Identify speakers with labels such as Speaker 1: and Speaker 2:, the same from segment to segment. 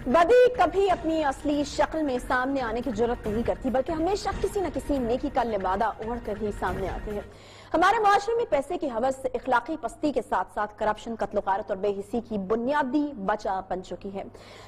Speaker 1: बदी कभी अपनी असली शक्ल में सामने आने की जरूरत नहीं करती, बल्कि हमेशा किसी न किसी नेकी का लिबादा ओढ़ कर ही सामने आती है। हमारे मुआशरे में पैसे की हवस इखलाकी पस्ती के साथ साथ करप्शन, कत्ल गारत और बेहिसी की बुनियादी वजह बन चुकी है।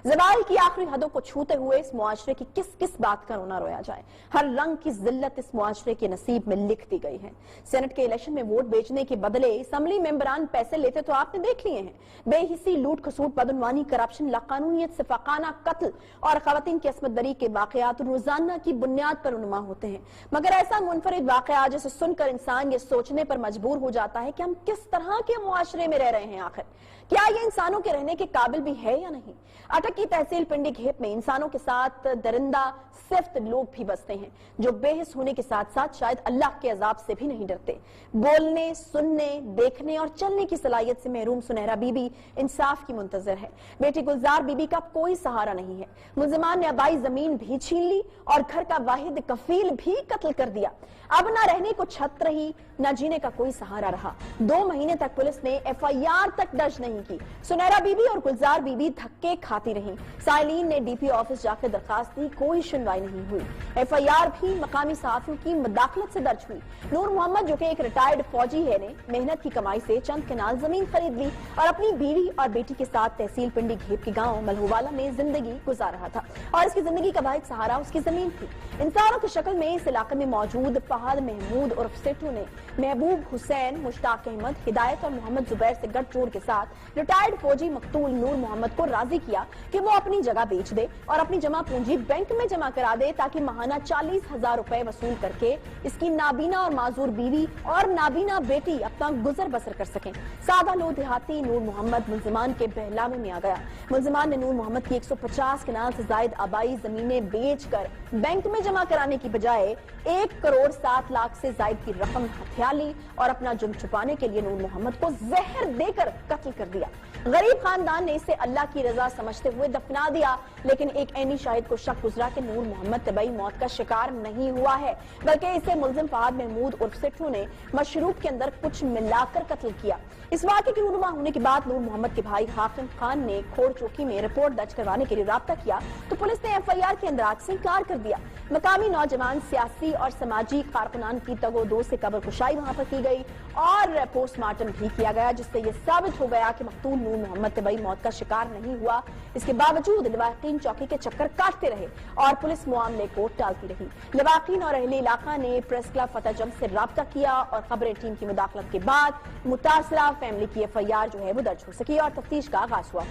Speaker 1: ज़वाल की आखिरी हदों को छूते हुए इस मुआशरे की किस किस बात का रोना रोया जाए। हर रंग की जिल्लत इस मुआशरे के नसीब में लिख दी गई है। सेनेट के इलेक्शन में वोट बेचने के बदले असम्बली मेंबरान पैसे लेते तो आपने देख लिए हैं। बेहिसी, लूट खसूट, बदउनवानी, करप्शन, लाकानूनियत, सिफाकाना कत्ल और खवातीन की असमत दरी के वाकयात रोजाना की बुनियाद पर रुनुमा होते हैं। मगर ऐसा मुनफरिद वाकया जिसे सुनकर इंसान ये सोचने पर मजबूर हो जाता है कि हम किस तरह के मुआशरे में रह रहे हैं। आखिर क्या ये इंसानों के रहने के काबिल भी है या नहीं। अटक की तहसील पिंडी घेप में इंसानों के साथ दरिंदा सिफ्त लोग भी बसते हैं, जो बेहिस होने के साथ साथ शायद अल्लाह के अजाब से भी नहीं डरते। बोलने, सुनने, देखने और चलने की सलाहियत से महरूम सुनहरा बीबी इंसाफ की मुंतजर है। बेटी गुलजार बीबी का कोई सहारा नहीं है। मुल्जिमान ने आबाई जमीन भी छीन ली और घर का वाहिद कफील भी कत्ल कर दिया। अब ना रहने को छत रही, न जीने का कोई सहारा रहा। 2 महीने तक पुलिस ने FIR तक दर्ज नहीं की। सुनहरा बीबी और गुलजार बीबी धक्के खाती रहीं। साइलीन ने DP ऑफिस जाकर दरखास्त दी, कोई सुनवाई नहीं हुई। FIR भी मकामी सहाफियों की मुदाखलत से दर्ज हुई। नूर मोहम्मद, जो कि एक रिटायर्ड फौजी है, ने मेहनत की कमाई से चंद कनाल जमीन खरीद ली और अपनी बीवी और बेटी के साथ तहसील पिंडी घेप के गांव मलहुवाला में जिंदगी गुजार रहा था और इसकी जिंदगी का वाहिद सहारा उसकी जमीन थी। इंसानों की शक्ल में इस इलाके में मौजूद फहद महमूद उर्फ सेठू ने महबूब हुसैन, मुश्ताक अहमद, हिदायत और मोहम्मद जुबैर से गठजोड़ के साथ रिटायर्ड फौजी मकतूल नूर मोहम्मद को राजी किया कि वो अपनी जगह बेच दे और अपनी जमा पूंजी बैंक में जमा करा दे, ताकि माहाना 40,000 रुपए वसूल करके इसकी नाबीना और माजूर बीवी और नाबीना बेटी अपना गुजर बसर कर सकें। सादा लो देहाती नूर मोहम्मद मुल्जिमान के बहलावे में आ गया। मुल्जिमान ने नूर मोहम्मद की 150 कनाल से जायद आबाई जमीनें बेचकर बैंक में जमा कराने की बजाय 1 करोड़ 7 लाख से जायद की रकम हथिया ली और अपना जुर्म छुपाने के लिए नूर मोहम्मद को जहर देकर कत्ल कर दिया। गरीब खानदान ने इसे अल्लाह की रजा समझते हुए दफना दिया, लेकिन एक ऐनी शाहिद को शक गुजरा कि नूर मोहम्मद तबई मौत का शिकार नहीं हुआ है, बल्कि इसे मुल्जिम फहद महमूद उर्फ सेठू ने मशरूब के अंदर कुछ मिलाकर कत्ल किया। इस वाक़े की रूनुमा होने के बाद नूर मोहम्मद के भाई हाकिम खान ने खोड़ चौकी में रिपोर्ट दर्ज करवाने के लिए राब्ता किया, तो पुलिस ने FIR के अंदराज से इनकार कर दिया। मकामी नौजवान, सियासी और समाजी कारकुनान की तगोदो से कब्र कुशाई वहां पर की गई और पोस्टमार्टम भी किया गया, जिससे यह साबित हो गया कि मकतूल नूर मोहम्मद तबई मौत का शिकार नहीं हुआ। इसके बावजूद लवाकीन चौकी के चक्कर काटते रहे और पुलिस मामले को टालती रही। लवाकीन और अहले इलाका ने प्रेस क्लब फतेह जंग से राब्ता किया और खबरें टीम की मुदाखलत के बाद मुतासरा फैमिली की FIR जो है वो दर्ज हो सकी और तफ्तीश का आगाज हुआ।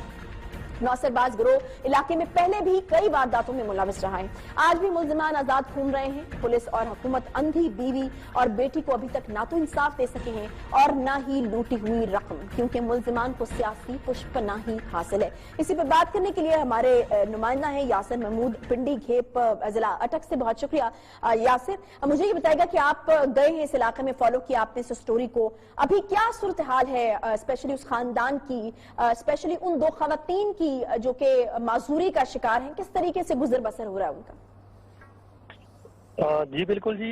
Speaker 1: नौसरबाज गिरोह इलाके में पहले भी कई वारदातों में मुलविस रहा है। आज भी मुल्जिमान आजाद घूम रहे हैं। पुलिस और हुकूमत अंधी बीवी और बेटी को अभी तक ना तो इंसाफ दे सके हैं और ना ही लूटी हुई रकम, क्योंकि मुल्जिमान को सियासी पुष्पनाही हासिल है। इसी पर बात करने के लिए हमारे नुमाइंदा है यासिर महमूद, पिंडी घेप जिला अटक से। बहुत शुक्रिया यासिर। मुझे ये बताएगा कि आप गए हैं इस इलाके में, फॉलो किया आपने इस स्टोरी को, अभी क्या सूरत हाल है स्पेशली उस खानदान की, स्पेशली उन 2 खवातीन की जो कि माजूरी का शिकार हैं, किस तरीके से गुजर बसर हो रहा है उनका?
Speaker 2: जी बिल्कुल जी,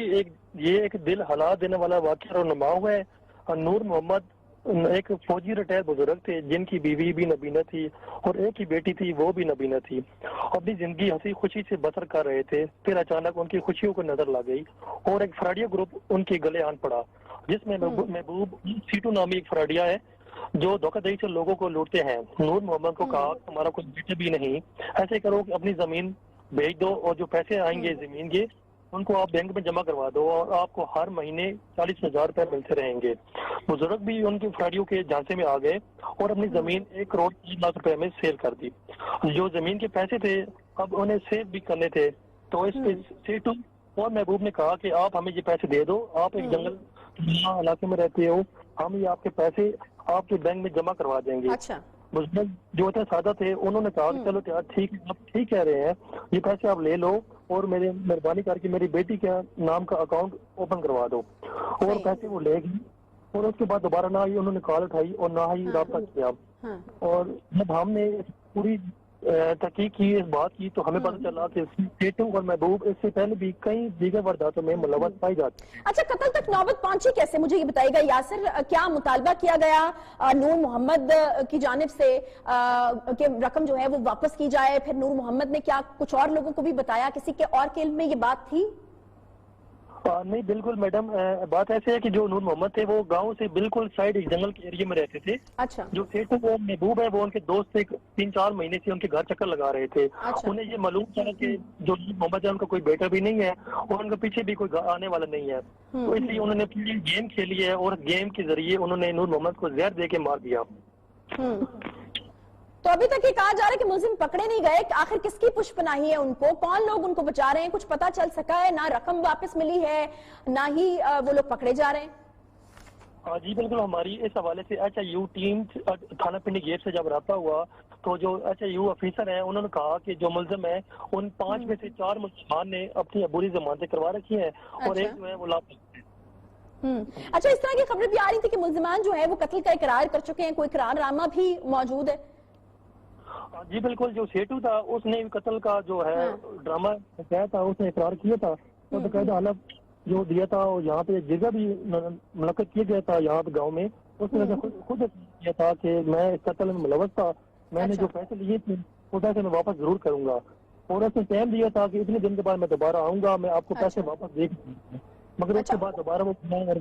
Speaker 2: ये एक दिल हिला देने वाला वाक़या रुनुमा हुआ है। नूर मोहम्मद एक फौजी रिटायर्ड बुजुर्ग थे, जिनकी बीवी भी नबीना थी और एक ही बेटी थी, वो भी नबीना थी। अपनी जिंदगी हंसी खुशी से बसर कर रहे थे, फिर अचानक उनकी खुशियों को नजर लग गई और एक फराडिया ग्रुप उनके गले आन पड़ा, जिसमें महबूब सीटू नामी एक फराडिया है जो धोखाधड़ी से लोगों को लूटते हैं। नूर मोहम्मद को कहा हमारा कुछ बेटे भी नहीं, ऐसे करो कि अपनी जमीन बेच दो और जो पैसे आएंगे जमीन के उनको आप बैंक में जमा करवा दो और आपको हर महीने 40,000 रुपए मिलते रहेंगे। बुजुर्ग भी उनके फ्राडियों के झांसे में आ गए और अपनी जमीन 1 करोड़ 3 लाख रुपए में सेल कर दी। जो जमीन के पैसे थे अब उन्हें सेव भी करने थे, तो इस पे सेठू और महबूब ने कहा कि आप हमें ये पैसे दे दो, आप एक जंगल इलाके में रहते हो, हम ये आपके पैसे आपके बैंक में जमा करवा देंगे।
Speaker 1: अच्छा।
Speaker 2: बुजुर्ग जो थे सादा थे, उन्होंने कहा कि चलो यार ठीक है, आप ठीक कह रहे हैं, ये पैसे आप ले लो और मेरे मेहरबानी करके मेरी बेटी के नाम का अकाउंट ओपन करवा दो। और पैसे वो ले गई और उसके बाद दोबारा ना ही उन्होंने कॉल उठाई और ना ही राब्ता किया। और जब हमने पूरी تحقیق کی اس بات کی تو ہمیں پتہ چلا کہ سیٹو اور محبوب اس سے پہلے بھی کئی دیگر وارداتوں میں ملوث پائی جاتی ہے۔
Speaker 1: اچھا، قتل تک نوبت پہنچی کیسے، مجھے یہ بتائیے گا یاسر؟ کیا مطالبہ کیا گیا نور محمد کی جانب سے کہ رقم جو ہے وہ واپس کی جائے؟ پھر نور محمد نے کیا کچھ اور لوگوں کو بھی بتایا؟ کسی کے اور کے علم میں یہ بات تھی؟
Speaker 2: نہیں بالکل میڈم، بات ایسے ہے کہ جو نور محمد تھے وہ گاؤں سے بالکل سائڈ ایک جنگل کے ایریا میں رہتے تھے۔
Speaker 1: اچھا،
Speaker 2: جو سیٹو اور محبوب ہے وہ ان کے دوست سے 3-4 مہینے سے ان کے گھر چکر لگا رہے تھے۔
Speaker 1: اچھا۔
Speaker 2: انہیں یہ معلوم تھا کہ جو نور محمد ہے ان کا کوئی بیٹا بھی نہیں ہے اور ان کے پیچھے بھی کوئی آنے والا نہیں ہے، تو اس لیے انہوں نے پوری گیم کھیلی ہے اور گیم کے ذریعے انہوں نے نور محمد کو زہر دے کے مار دیا۔
Speaker 1: تو ابھی تک یہ کہا جا رہا ہے کہ ملزم پکڑے نہیں گئے، آخر کس کی پشت پناہی ہے ان کو؟ کون لوگ ان کو بچا رہے ہیں؟ کچھ پتا چل سکا ہے؟ نہ رقم واپس ملی ہے نہ ہی وہ لوگ پکڑے جا رہے ہیں؟
Speaker 2: جی بالکل، ہماری اس حوالے سے ایچ آئی یو ٹیم تھانہ پنڈی گیٹ سے جب رابطہ ہوا تو جو ایچ آئی یو آفیسر ہیں انہوں نے کہا کہ جو ملزم ہے ان 5 میں سے 4 ملزمان نے اپنی عبوری ضمانتیں کروا رکھی ہیں اور ایک جو ہے وہ لاپتہ ہے۔
Speaker 1: اچھا، اس طرح کی خبریں بھی آ رہی تھی کہ ملزمان جو ہے وہ قتل کا اقرار کر چکے ہیں، کوئی اقرار نامہ بھی موجود ہے؟
Speaker 2: جی بالکل، جو سیٹو تھا اس نے قتل کا جو ہے ڈرامہ کیا تھا، اس نے اقرار کیا تھا اور باقاعدہ حلف جو دیا تھا اور یہاں پہ جگہ بھی منعقد کیا گیا تھا یہاں پہ گاؤں میں، اس نے خود کیا تھا کہ میں اس قتل میں ملوث تھا، میں نے جو پیسے لیے تھے وہ پیسے میں واپس ضرور کروں گا، اور اس نے ٹائم دیا تھا کہ اتنے دن کے بعد میں دوبارہ آؤں گا، میں آپ کو پیسے واپس دے دوں، مگر اس کے بعد دوبارہ وہ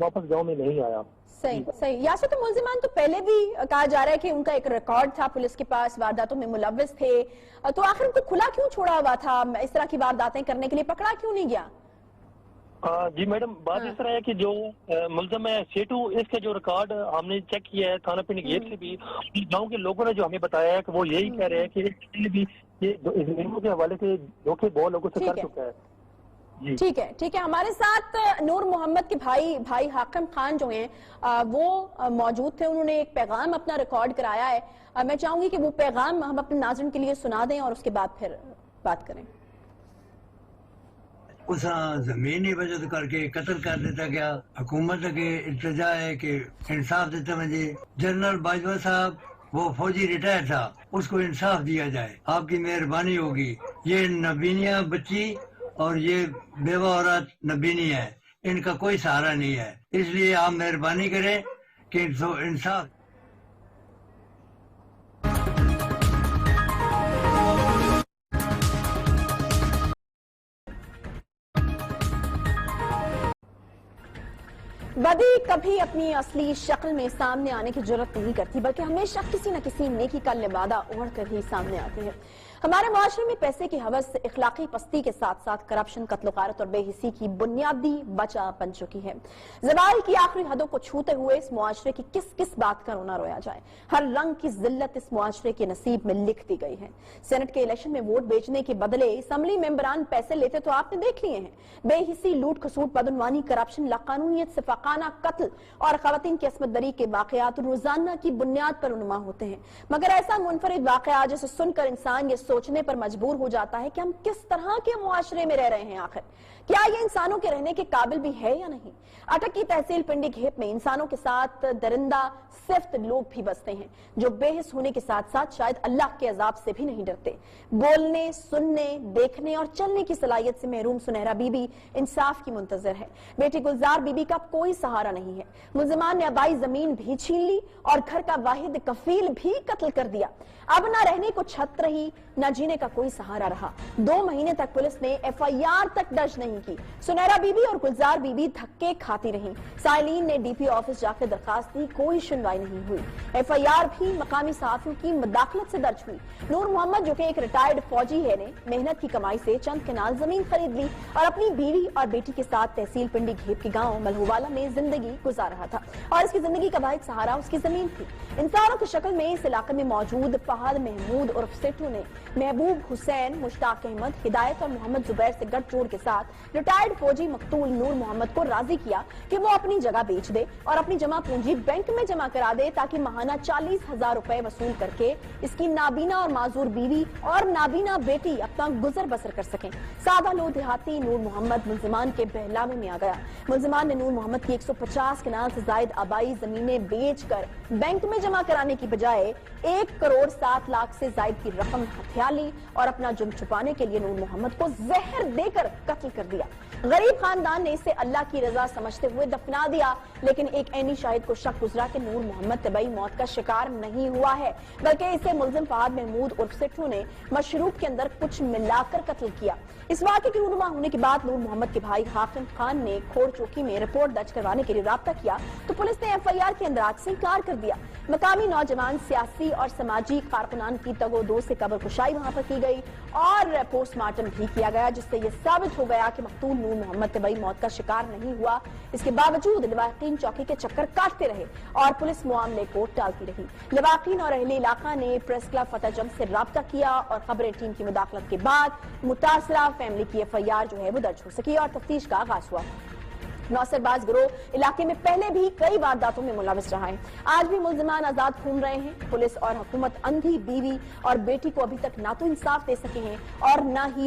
Speaker 2: واپس گاؤں میں نہیں آیا۔
Speaker 1: صحیح۔ یاسر، تو ملزمان تو پہلے بھی کہا جا رہا ہے کہ ان کا ایک ریکارڈ تھا پولیس کے پاس، وارداتوں میں ملوث تھے، تو آخر ان کو کھلا کیوں چھوڑا ہوا تھا؟ اس طرح کی وارداتیں کرنے کے لیے پکڑا کیوں نہیں گیا؟
Speaker 2: جی میڈم، بات اس طرح ہے کہ جو ملزم ہے سیٹو، اس کے جو ریکارڈ ہم نے چیک کیا ہے تھانہ پنڈی گیٹ سے بھی، گاؤں کے لوگوں نے جو ہمیں بتایا ہے کہ وہ یہی کہہ رہے ہیں کہ اس کے بھی یہ زمینوں کے حوالے سے دھوکے بہت لوگوں سے کر چکا ہے۔
Speaker 1: ٹھیک ہے، ہمارے ساتھ نور محمد کے بھائی حاکم خان جو ہیں وہ موجود تھے، انہوں نے ایک پیغام اپنا ریکارڈ کرایا ہے، میں چاہوں گی کہ وہ پیغام ہم اپنے ناظرین کے لیے سنا دیں اور اس کے بعد پھر بات کریں۔
Speaker 3: اس زمینی بچت کر کے قتل کر دیتا گیا، حکومت کے التجا ہے کہ انصاف دیتا مجھے۔ جنرل باجوہ صاحب وہ فوجی ریٹائر تھا، اس کو انصاف دیا جائے، آپ کی مہربانی ہوگی۔ یہ نبینیاں بچی اور یہ بیوہ عورت نبینی ہے، ان کا کوئی سہارا نہیں ہے، اس لیے آپ مہربانی کریں کہ انصاف۔
Speaker 1: بدی کبھی اپنی اصلی شکل میں سامنے آنے کی جرات نہیں کرتی، بلکہ ہمیشہ کسی نہ کسی نیکی کا لبادہ اوڑھ کر ہی سامنے آتی ہے۔ ہمارے معاشرے میں پیسے کی حوث اخلاقی پستی کے ساتھ ساتھ کرپشن، قتل و غارت اور بے حسی کی بنیادی وجہ بن چکی ہے۔ زوال کی آخری حدوں کو چھوتے ہوئے اس معاشرے کی کس بات کا رونا رویا جائے، ہر رنگ کی ذلت اس معاشرے کے نصیب میں لکھ دی گئی ہے۔ سینٹ کے الیکشن میں ووٹ بیچنے کے بدلے اسمبلی ممبران پیسے لیتے تو آپ نے دیکھ لیے ہیں۔ بے حسی، لوٹ کھسوٹ، بدعنوانی، کرپشن، لاقانونیت، صفاقانہ قتل اور خواتین کی عصمت دری کے واقعات روزانہ کی بنیاد پر رونما ہوتے ہیں، مگر ایسا منفرد واقعہ جسے سن کر انسان یہ سوچنے پر مجبور ہو جاتا ہے کہ ہم کس طرح کے معاشرے میں رہ رہے ہیں، آخر کیا یہ انسانوں کے رہنے کے قابل بھی ہے یا نہیں۔ اٹک کی تحصیل پنڈی گھیپ میں انسانوں کے ساتھ درندہ صفت لوگ بھی بستے ہیں جو بے حس ہونے کے ساتھ ساتھ شاید اللہ کے عذاب سے بھی نہیں ڈرتے۔ بولنے، سننے، دیکھنے اور چلنے کی صلاحیت سے محروم سنہرا بی بی انصاف کی منتظر ہے۔ بیٹی گلزار بی بی کا کوئی سہارا نہیں ہے۔ ملزمان نے آبائی زمین بھی چھین لی اور گھر کا واحد کفیل بھی قتل کر دیا۔ اب نہ رہنے کو چھت رہی، نہ جینے کا کوئی سہارا رہا۔ 2 مہینے تک پولیس نے ایف آئی آر تک درج نہیں کی۔ سنہرا بی بی اور گلزار بی بی دھکے کھاتی رہیں۔ سائلین نے ڈی پی آفس جا کے درخواست دی، کوئی سنوائی نہیں ہوئی۔ ایف آئی آر بھی مقامی صحافیوں کی مداخلت سے درج ہوئی۔ نور محمد جو کہ ایک ریٹائرڈ فوجی ہے نے محنت کی کمائی سے چند کنال زمین خرید لی اور اپنی بیوی اور بیٹی کے ساتھ تحصیل پنڈی گھیپ کے گاؤں ملہووالا میں زندگی گزار رہا تھا اور اس کی زندگی کا واحد سہارا اس کی زمین تھی۔ انسانوں کی شکل میں اس علاقے میں موجود فہد محمود عرف سیٹو نے محبوب حسین، مشتاق احمد، ہدایت اور محمد زبیر سے گٹھ جوڑ کے ساتھ ریٹائرڈ فوجی مقتول نور محمد کو راضی کیا کہ وہ اپنی جگہ بیچ دے اور اپنی جمع پونجی بینک میں جمع کرا دے تاکہ ماہانہ 40,000 روپے وصول کر کے اس کی نابینا اور معذور بیوی اور نابینا بیٹی اپنا گزر بسر کر سکیں۔ سادہ لو دیہاتی نور محمد ملزمان کے بہلاوے میں آ گیا۔ ملزمان نے نور محمد کی ایک 150 कनाल से जायद आबाई जमीनें बेचकर बैंक में जमा कराने की बजाय 1 करोड़ 7 लाख से जायद की रकम हथिया ली और अपना जुर्म छुपाने के लिए नूर मोहम्मद को जहर देकर कत्ल कर दिया। गरीब खानदान ने इसे अल्लाह की रजा समझते हुए दफना दिया, लेकिन एक ऐनी शाहिद को शक गुजरा कि नूर मोहम्मद तबई मौत का शिकार नहीं हुआ है, बल्कि इसे मुलजिम फहद महमूद उर्फ सिट्ठू ने मशरूब के अंदर कुछ मिलाकर कत्ल किया। इस वाक़े की रूनुमा होने के बाद नूर मोहम्मद के भाई हाकिम खान ने खोड़ चौकी में रिपोर्ट दर्ज करवाने के लिए राब्ता किया तो पुलिस ने FIR के अंदराज से इनकार कर दिया। मकामी नौजवान, सियासी और समाजी कारकुनान की तगोदो से कब्र कुशाई वहां पर की गई और पोस्टमार्टम भी किया गया, जिससे यह साबित हो गया कि मकतूल नूर मोहम्मद तबई मौत का शिकार नहीं हुआ। इसके बावजूद लवाकिन चौकी के चक्कर काटते रहे और पुलिस मामले को टालती रही। लवाकिन और अहले इलाका ने प्रेस क्लब फतेह जंग से राब्ता किया और खबरें टीम की मुदाखलत के बाद मुतासरा फैमिली की FIR जो है वो दर्ज हो सकी और तफ्तीश का आगाज हुआ। नौसरबाज गिरोह इलाके में पहले भी कई वारदातों में मुलविस रहा है। आज भी मुल्जिमान आजाद घूम रहे हैं। पुलिस और हुकूमत अंधी बीवी और बेटी को अभी तक ना तो इंसाफ दे सके हैं और ना ही